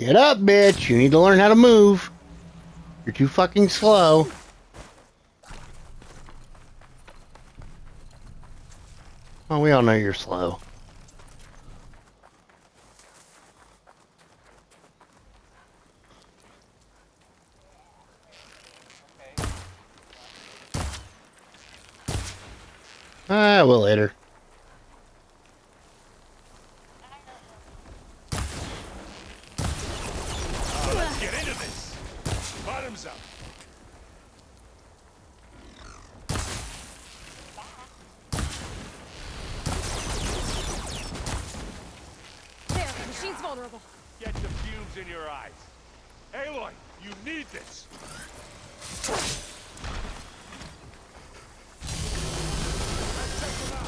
Get up, bitch. You need to learn how to move. You're too fucking slow. Oh, we all know you're slow. Ah, we'll later. Let's get into this. Bottoms up. There, the machine's vulnerable. Get the fumes in your eyes. Aloy, you need this. Let's check them out.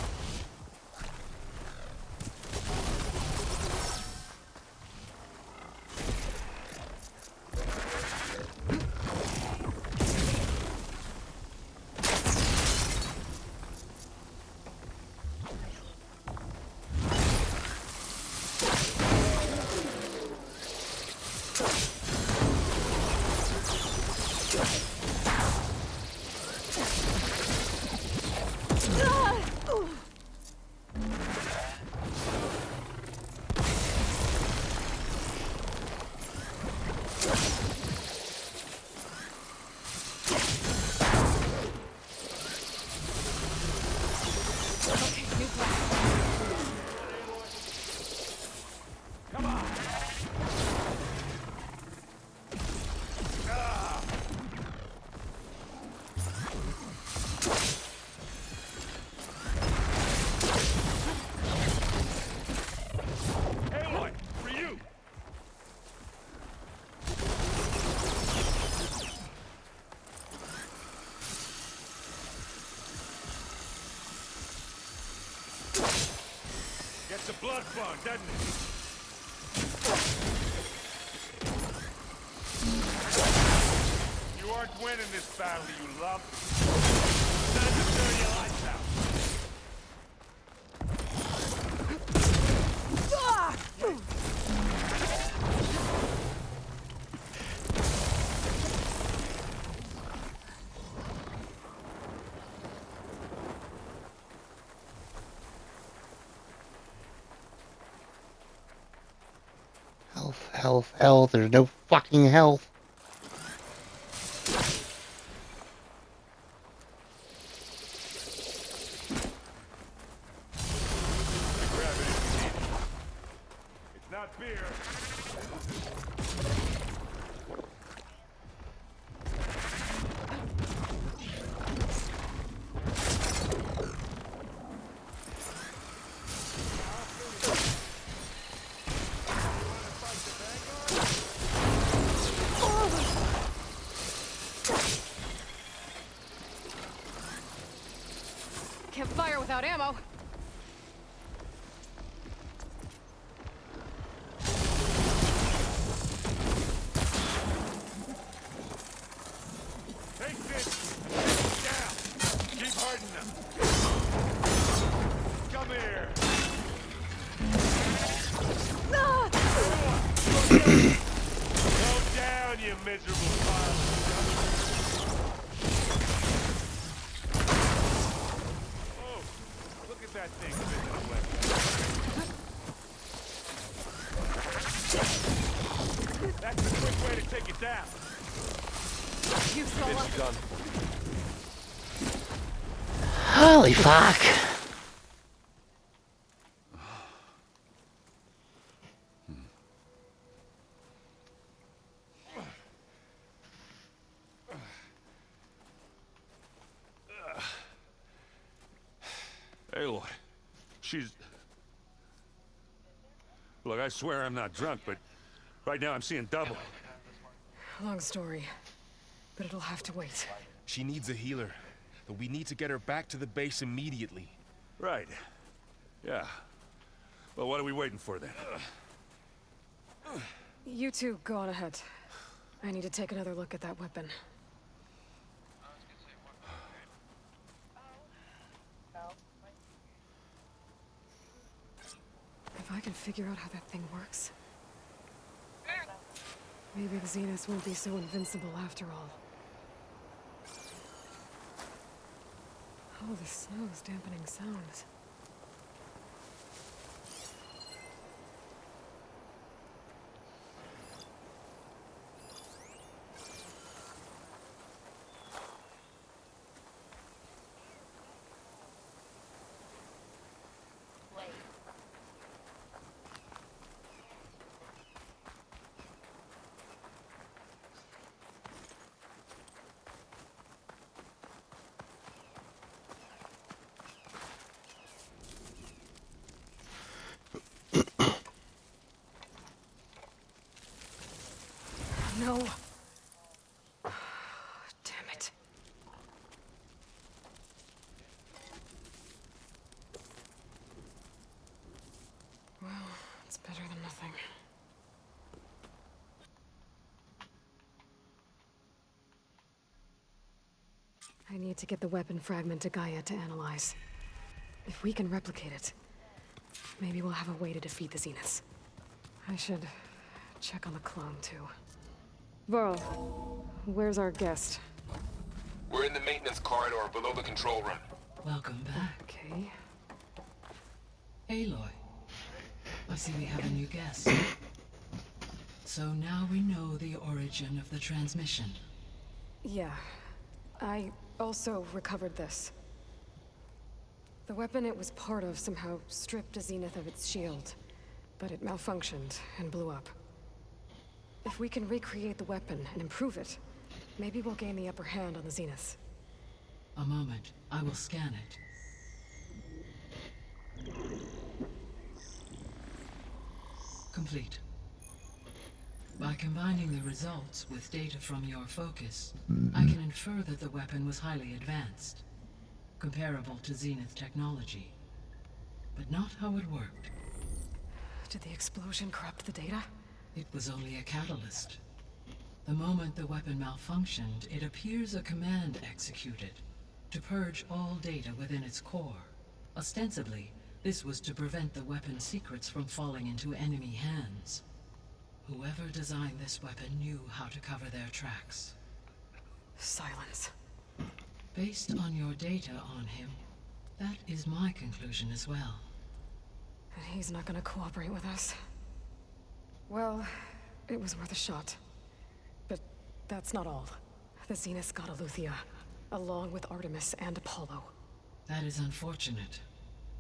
Come on. Aloy, for you. Gets the blood flowing, doesn't it? You aren't winning this battle, you lump. Time to turn your lights out. Health, health, health. There's no fucking health. Grab it if you need it. It's not beer. Can't fire without ammo. Take this. Down. Keep hurting them. Come here. Go down, you miserable pile of scum. Oh, look at that thing fizzing away. That's a quick way to take it down. You Sola. Done. Holy fuck. Aloy, she's... Look, I swear I'm not drunk, but right now I'm seeing double. Long story, but it'll have to wait. She needs a healer, but we need to get her back to the base immediately. Right. Yeah. Well, what are we waiting for then? You two go on ahead. I need to take another look at that weapon. If I can figure out how that thing works. Maybe the Zeniths won't be so invincible after all. Oh, the snow's dampening sounds. No. Damn it. Well, it's better than nothing. I need to get the weapon fragment to Gaia to analyze. If we can replicate it, maybe we'll have a way to defeat the Zeniths. I should check on the clone, too. Varl, where's our guest? We're in the maintenance corridor below the control room. Welcome back. Okay. Aloy. I see we have a new guest. So now we know the origin of the transmission. Yeah. I also recovered this. The weapon it was part of somehow stripped a Zenith of its shield, but it malfunctioned and blew up. If we can recreate the weapon and improve it, maybe we'll gain the upper hand on the Zeniths. A moment. I will scan it. Complete. By combining the results with data from your focus, I can infer that the weapon was highly advanced, comparable to Zenith technology, but not how it worked. Did the explosion corrupt the data? It was only a catalyst. The moment the weapon malfunctioned, it appears a command executed to purge all data within its core. Ostensibly, this was to prevent the weapon's secrets from falling into enemy hands. Whoever designed this weapon knew how to cover their tracks. Silence. Based on your data on him, that is my conclusion as well. And he's not gonna cooperate with us. Well, it was worth a shot. But that's not all. The Zeniths got Eleuthia, along with Artemis and Apollo. That is unfortunate.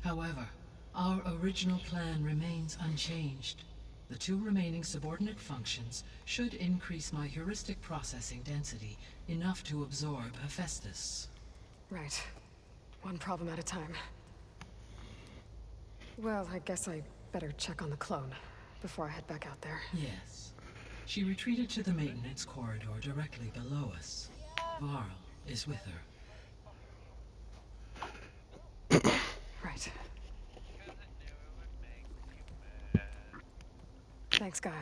However, our original plan remains unchanged. The two remaining subordinate functions should increase my heuristic processing density enough to absorb Hephaestus. Right. One problem at a time. Well, I guess I better check on the clone before I head back out there. Yes. She retreated to the maintenance corridor directly below us. Varl is with her. Right. Thanks, Gaia.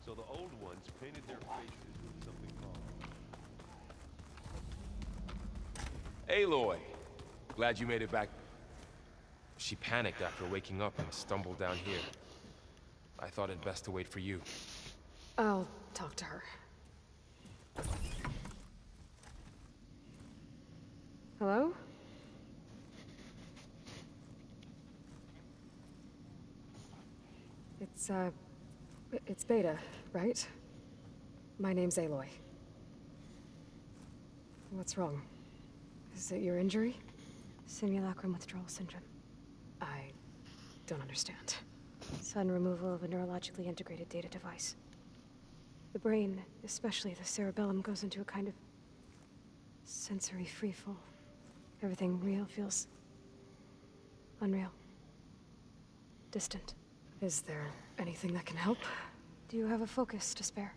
So the old ones painted their faces with something called... Aloy! Glad you made it back. She panicked after waking up and stumbled down here. I thought it best to wait for you. I'll talk to her. Hello? It's Beta, right? My name's Aloy. What's wrong? Is it your injury? Simulacrum withdrawal syndrome. I don't understand. Sudden removal of a neurologically integrated data device. The brain, especially the cerebellum, goes into a kind of sensory freefall. Everything real feels unreal. Distant. Is there anything that can help? Do you have a focus to spare?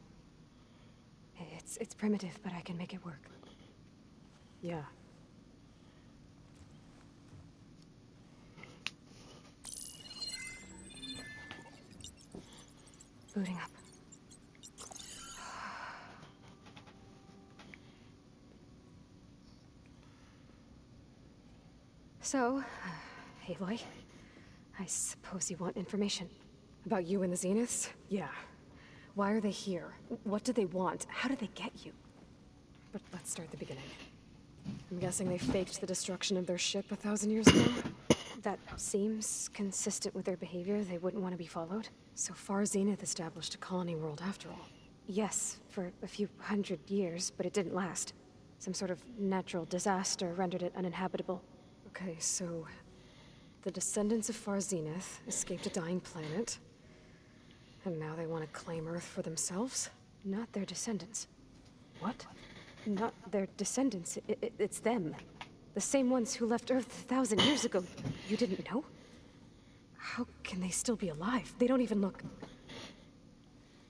It's primitive, but I can make it work. Yeah. Booting up. So, Aloy, I suppose you want information. About you and the Zeniths? Yeah. Why are they here? What do they want? How did they get you? But let's start at the beginning. I'm guessing they faked the destruction of their ship 1,000 years ago? That seems consistent with their behavior. They wouldn't want to be followed. So far, Zenith established a colony world after all. Yes, for a few hundred years, but it didn't last. Some sort of natural disaster rendered it uninhabitable. Okay, so the descendants of Far Zenith escaped a dying planet, and now they want to claim Earth for themselves? Not their descendants. What? Not their descendants. It's them. The same ones who left Earth 1,000 years ago. You didn't know? How can they still be alive? They don't even look...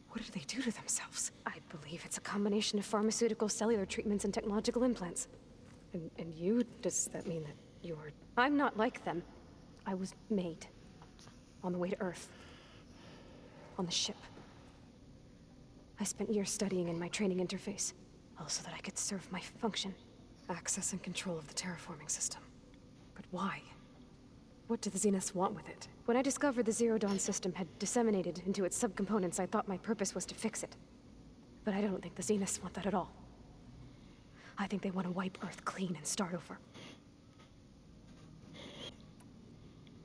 What did they do to themselves? I believe it's a combination of pharmaceutical, cellular treatments, and technological implants. And you? Does that mean that you're... I'm not like them. I was made. On the way to Earth. On the ship. I spent years studying in my training interface. All so that I could serve my function. Access and control of the terraforming system. But why? What do the Zeniths want with it? When I discovered the Zero Dawn system had disseminated into its subcomponents, I thought my purpose was to fix it. But I don't think the Zeniths want that at all. I think they want to wipe Earth clean and start over.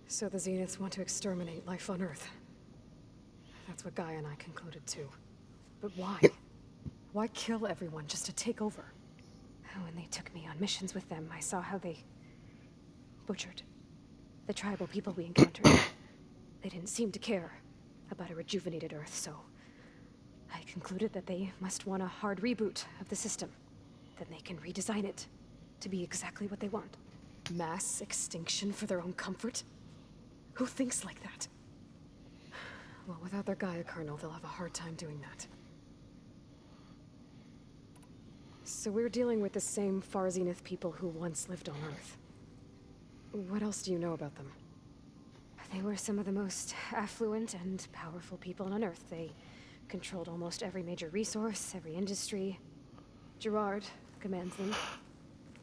So the Zeniths want to exterminate life on Earth. That's what Gaia and I concluded too. But why? Why kill everyone just to take over? When they took me on missions with them, I saw how they butchered the tribal people we encountered. They didn't seem to care about a rejuvenated Earth, so I concluded that they must want a hard reboot of the system. Then they can redesign it to be exactly what they want. Mass extinction for their own comfort? Who thinks like that? Well, without their Gaia kernel, they'll have a hard time doing that. So we're dealing with the same Far Zenith people who once lived on Earth. What else do you know about them? They were some of the most affluent and powerful people on Earth. They controlled almost every major resource, every industry. Gerard commands them.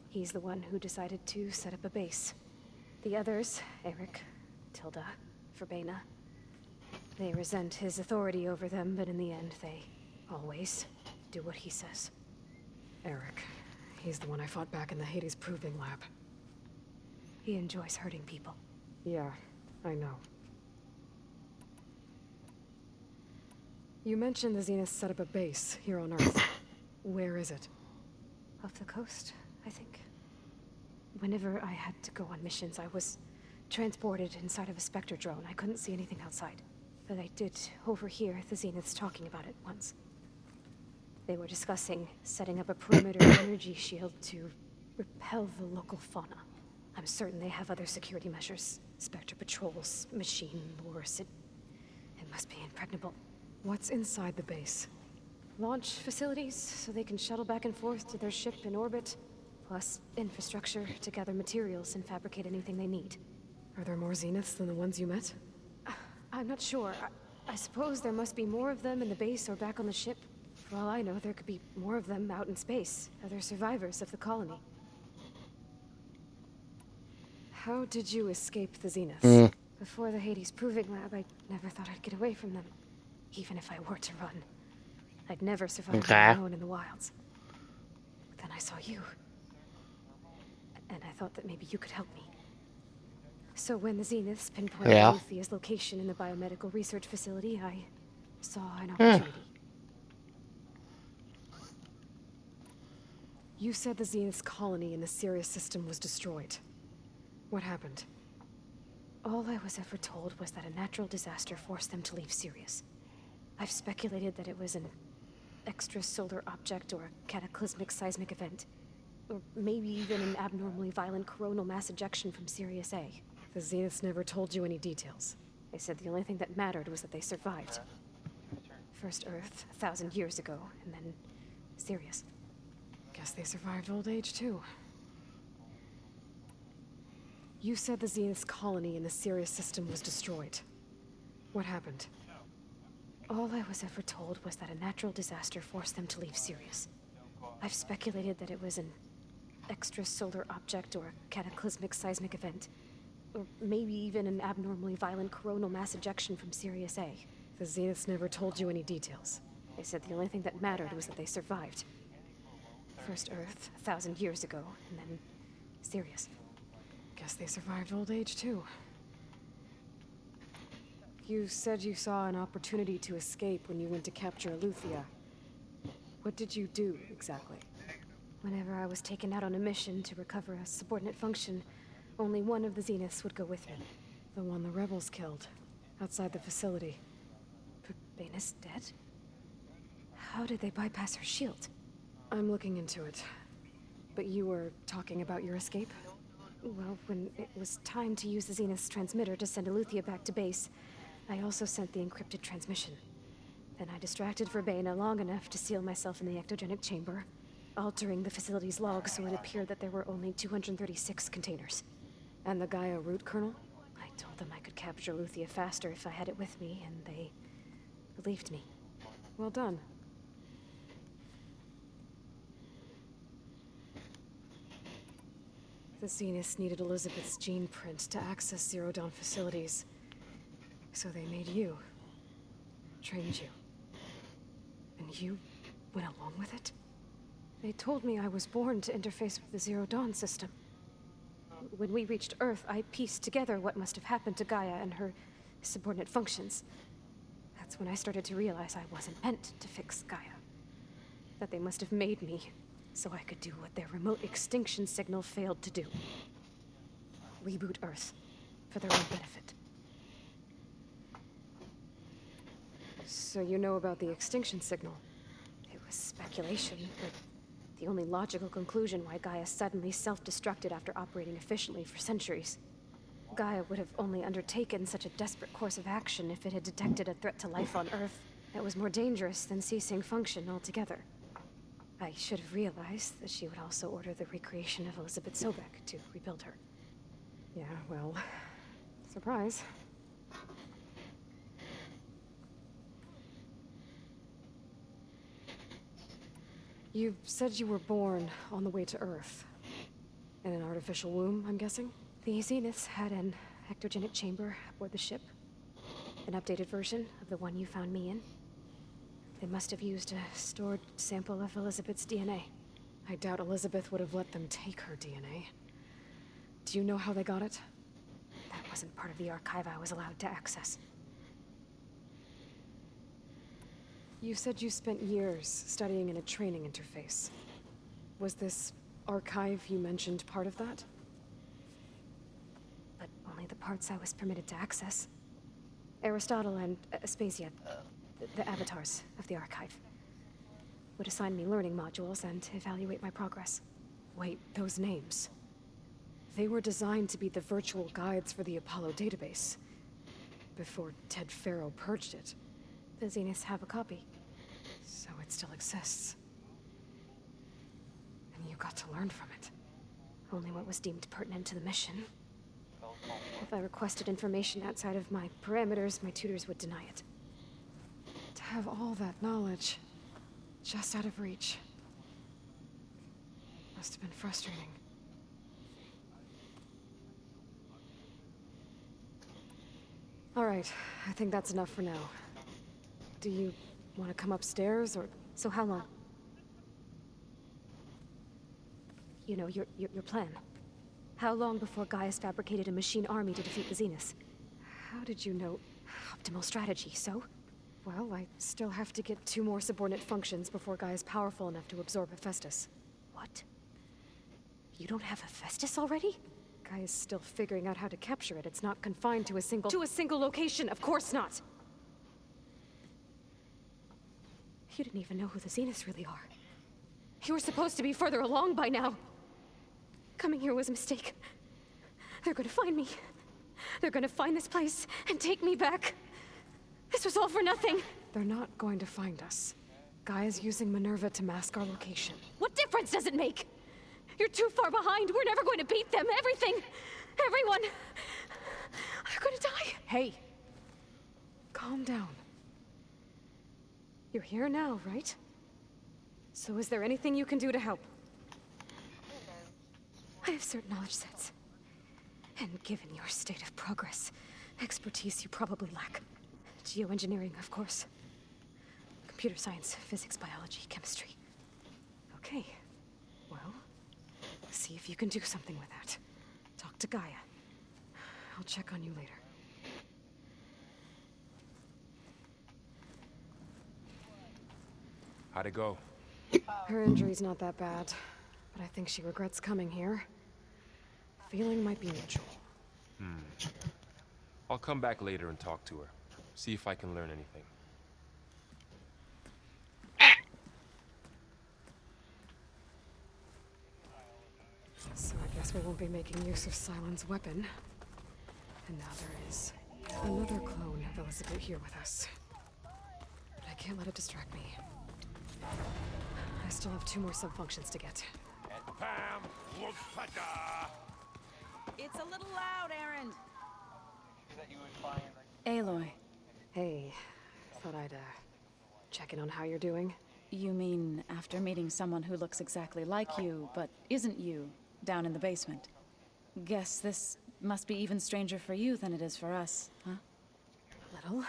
He's the one who decided to set up a base. The others, Eric, Tilda, Verbena, they resent his authority over them, but in the end, they always do what he says. Eric. He's the one I fought back in the Hades Proving Lab. He enjoys hurting people. Yeah, I know. You mentioned the Zeniths set up a base here on Earth. Where is it? Off the coast, I think. Whenever I had to go on missions, I was transported inside of a Spectre drone. I couldn't see anything outside. But I did overhear the Zeniths talking about it once. They were discussing setting up a perimeter energy shield to repel the local fauna. I'm certain they have other security measures. Spectre patrols, machine lures. It must be impregnable. What's inside the base? Launch facilities, so they can shuttle back and forth to their ship in orbit. Plus infrastructure to gather materials and fabricate anything they need. Are there more Zeniths than the ones you met? I'm not sure. I suppose there must be more of them in the base or back on the ship. For all I know, there could be more of them out in space, other survivors of the colony. How did you escape the Zeniths? Before the Hades Proving Lab, I never thought I'd get away from them. Even if I were to run. I'd never survive alone in the wilds. But then I saw you. And I thought that maybe you could help me. So when the Zeniths pinpointed Luthea's location in the biomedical research facility, I saw an opportunity. You said the Zenith's colony in the Sirius system was destroyed. What happened? All I was ever told was that a natural disaster forced them to leave Sirius. I've speculated that it was an extrasolar object or a cataclysmic seismic event. Or maybe even an abnormally violent coronal mass ejection from Sirius A. The Zeniths never told you any details. They said the only thing that mattered was that they survived. First Earth, 1,000 years ago, and then Sirius. Guess they survived old age, too. You said the Zenith's colony in the Sirius system was destroyed. What happened? All I was ever told was that a natural disaster forced them to leave Sirius. I've speculated that it was an extrasolar object or a cataclysmic seismic event. Or maybe even an abnormally violent coronal mass ejection from Sirius A. The Zeniths never told you any details. They said the only thing that mattered was that they survived. First Earth, 1,000 years ago, and then Sirius. Guess they survived old age, too. You said you saw an opportunity to escape when you went to capture Eleuthia. What did you do, exactly? Whenever I was taken out on a mission to recover a subordinate function, only one of the Zeniths would go with me. The one the rebels killed, outside the facility. Baina's dead? How did they bypass her shield? I'm looking into it. But you were talking about your escape? Well, when it was time to use the Zenith's transmitter to send Eleuthia back to base, I also sent the encrypted transmission. Then I distracted Verbena long enough to seal myself in the ectogenic chamber, altering the facility's logs so it appeared that there were only 236 containers. And the Gaia root kernel? I told them I could capture Eleuthia faster if I had it with me, and they believed me. Well done. The Zeniths needed Elizabeth's gene print to access Zero Dawn facilities. So they made you. Trained you. And you went along with it? They told me I was born to interface with the Zero Dawn system. When we reached Earth, I pieced together what must have happened to Gaia and her subordinate functions. That's when I started to realize I wasn't meant to fix Gaia. That they must have made me so I could do what their remote extinction signal failed to do. Reboot Earth for their own benefit. So you know about the extinction signal? It was speculation, but the only logical conclusion why Gaia suddenly self-destructed after operating efficiently for centuries. Gaia would have only undertaken such a desperate course of action if it had detected a threat to life on Earth that was more dangerous than ceasing function altogether. I should have realized that she would also order the recreation of Elizabeth Sobek to rebuild her. Yeah, well, surprise. You said you were born on the way to Earth. In an artificial womb, I'm guessing? The Zeniths had an ectogenic chamber aboard the ship. An updated version of the one you found me in. They must have used a stored sample of Elizabeth's DNA. I doubt Elizabeth would have let them take her DNA. Do you know how they got it? That wasn't part of the archive I was allowed to access. You said you spent years studying in a training interface. Was this archive you mentioned part of that? But only the parts I was permitted to access. Aristotle and Aspasia, the avatars of the archive, would assign me learning modules and evaluate my progress. Wait, those names. They were designed to be the virtual guides for the Apollo database. Before Ted Faro purged it. The Zeniths have a copy. So it still exists. And you got to learn from it. Only what was deemed pertinent to the mission. If I requested information outside of my parameters, my tutors would deny it. To have all that knowledge, just out of reach. Must have been frustrating. All right, I think that's enough for now. Do you want to come upstairs, or... So how long? You know, your plan. How long before Gaius fabricated a machine army to defeat the Zeniths? How did you know? Optimal strategy, so? Well, I still have to get 2 more subordinate functions before Gaia's powerful enough to absorb Hephaestus. What? You don't have Hephaestus already? Gaia's still figuring out how to capture it. It's not confined to a single... To a single location! Of course not! You didn't even know who the Zeniths really are. You were supposed to be further along by now! Coming here was a mistake. They're gonna find me. They're gonna find this place and take me back. This was all for nothing. They're not going to find us. Gaia's using Minerva to mask our location. What difference does it make? You're too far behind. We're never going to beat them. Everything. Everyone. They're gonna die. Hey. Calm down. You're here now, right? So is there anything you can do to help? I have certain knowledge sets. And given your state of progress, expertise you probably lack. Geoengineering, of course. Computer science, physics, biology, chemistry. Okay. Well, see if you can do something with that. Talk to Gaia. I'll check on you later. How'd it go? Her injury's not that bad, but I think she regrets coming here. Feeling might be mutual. I'll come back later and talk to her. See if I can learn anything. So I guess we won't be making use of Sylens' weapon. And now there is another clone of Elizabeth here with us. But I can't let it distract me. I still have 2 more subfunctions to get. Pam, Wugpada. It's a little loud, Aaron. Aloy, Hey, thought I'd, check in on how you're doing. you mean after meeting someone who looks exactly like you, but isn't you, down in the basement? Guess this must be even stranger for you than it is for us, huh? Little?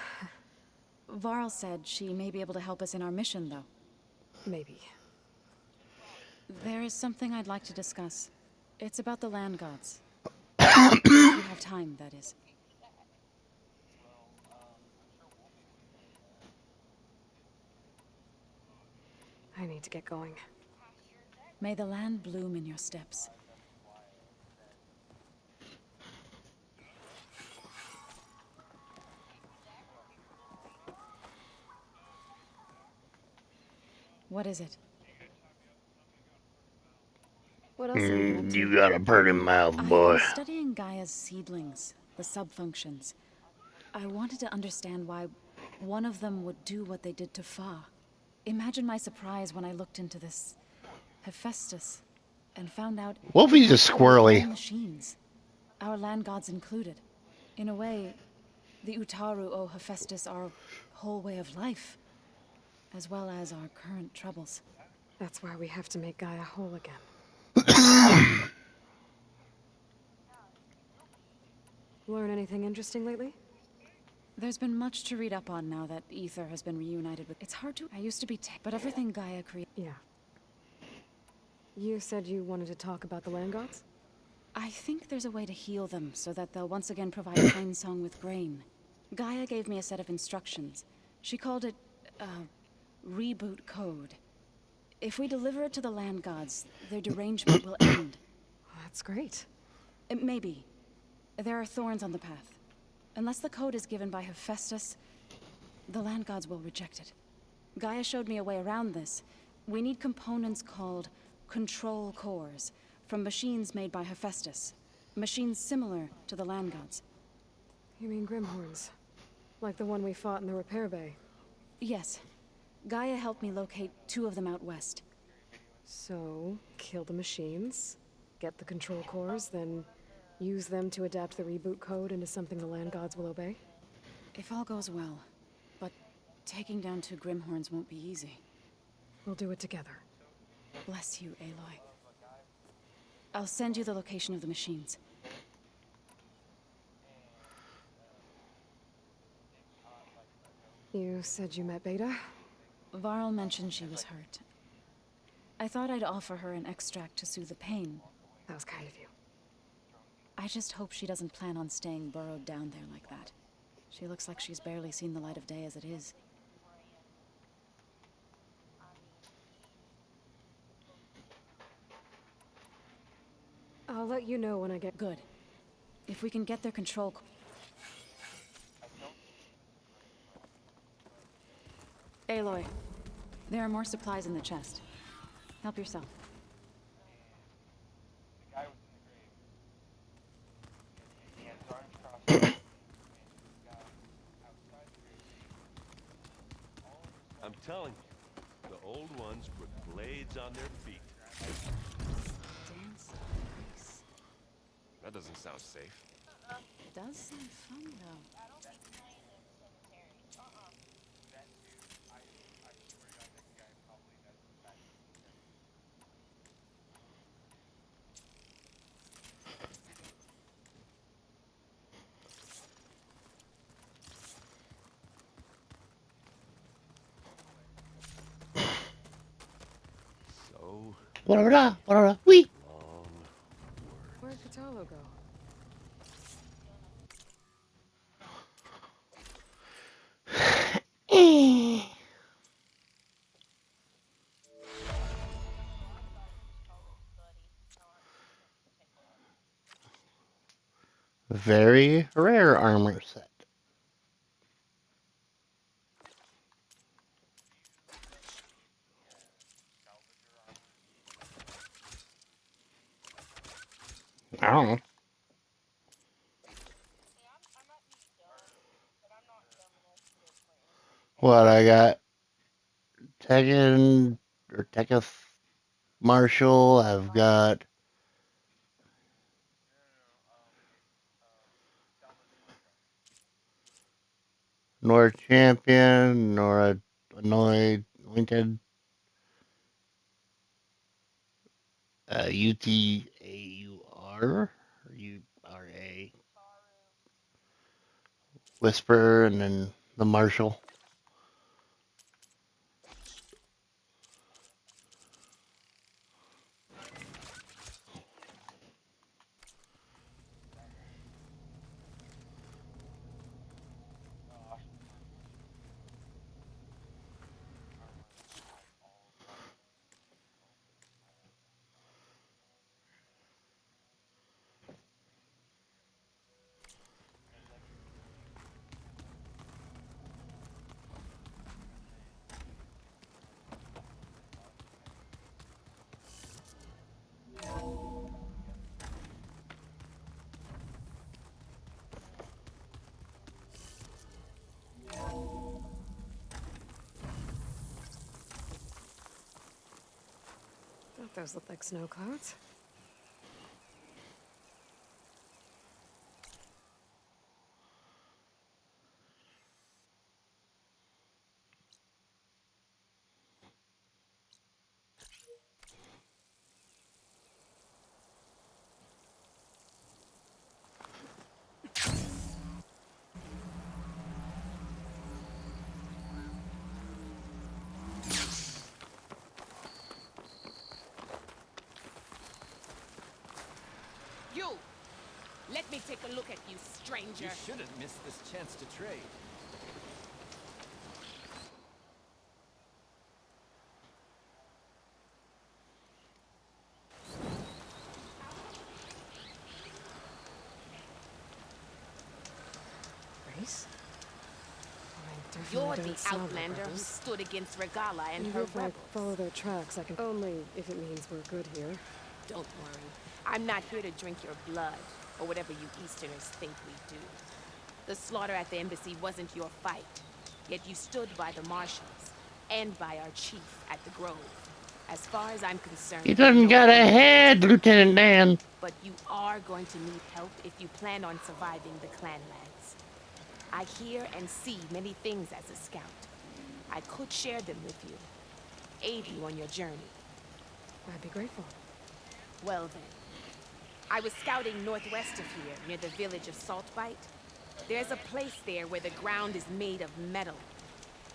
Varl said she may be able to help us in our mission, though. Maybe. There is something I'd like to discuss. It's about the land gods. If you have time, that is. I need to get going. May the land bloom in your steps. What is it? What else are you up to? You got a pretty mouth, I boy. was studying Gaia's seedlings, the subfunctions. I wanted to understand why one of them would do what they did to Fa. Imagine my surprise when I looked into this Hephaestus and found out Wolfie's a all squirrely. machines, our land gods included. In a way, the Utaru owe Hephaestus our whole way of life, as well as our current troubles. That's why we have to make Gaia whole again. Learn anything interesting lately? There's been much to read up on now that Ether has been reunited with. It's hard to. I used to be but everything Gaia created. Yeah. You said you wanted to talk about the land gods? I think there's a way to heal them so that they'll once again provide Pine Song with grain. Gaia gave me a set of instructions. She called it, reboot code. If we deliver it to the land gods, their derangement will end. That's great. Maybe. There are thorns on the path. Unless the code is given by Hephaestus, the land gods will reject it. Gaia showed me a way around this. We need components called control cores from machines made by Hephaestus. Machines similar to the land gods. You mean Grimhorns? Like the one we fought in the repair bay? Yes. Gaia helped me locate 2 of them out west. So, kill the machines, get the control cores, then use them to adapt the reboot code into something the land gods will obey? If all goes well. But taking down 2 Grimhorns won't be easy. We'll do it together. Bless you, Aloy. I'll send you the location of the machines. You said you met Beta? Varl mentioned she was hurt. I thought I'd offer her an extract to soothe the pain. That was kind of you. I just hope she doesn't plan on staying burrowed down there like that. She looks like she's barely seen the light of day as it is. I'll let you know when I get... Good. If we can get their control... Aloy, there are more supplies in the chest. Help yourself. I'm telling you, the old ones put blades on their feet. Dance nice. That doesn't sound safe. Does sound fun, though. Whatever, whatever. Wee. Long Where'd Catalo go? Very rare armor set. I don't know. What I got? Tekken or Tekka Marshall. I've got Nora Champion, Nora Anointed, UTAUR, or URA, Whisper, and then the Marshall. Thought those looked like snow clouds. You! Let me take a look at you, stranger. You shouldn't miss this chance to trade. Race? You're the outlander who stood against Regala and her If I rebels. follow their tracks, I can only if it means we're good here. Don't worry. I'm not here to drink your blood, or whatever you Easterners think we do. The slaughter at the embassy wasn't your fight, yet you stood by the marshals, and by our chief at the Grove. As far as I'm concerned... He doesn't got a head, Lieutenant Dan. But you are going to need help if you plan on surviving the Clanlands. I hear and see many things as a scout. I could share them with you, aid you on your journey. I'd be grateful. Well then, I was scouting northwest of here, near the village of Saltbite. There's a place there where the ground is made of metal.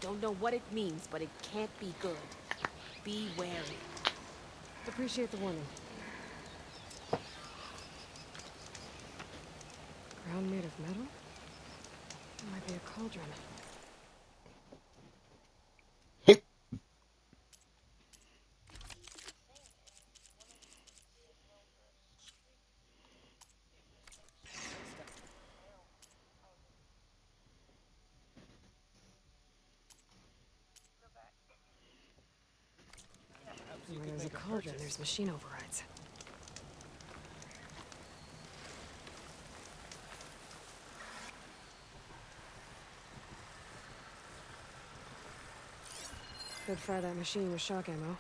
Don't know what it means, but it can't be good. Be wary. Appreciate the warning. Ground made of metal? It might be a cauldron. Where there's a cauldron, there's machine overrides. Could fry that machine with shock ammo.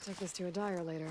Take this to a dyer later.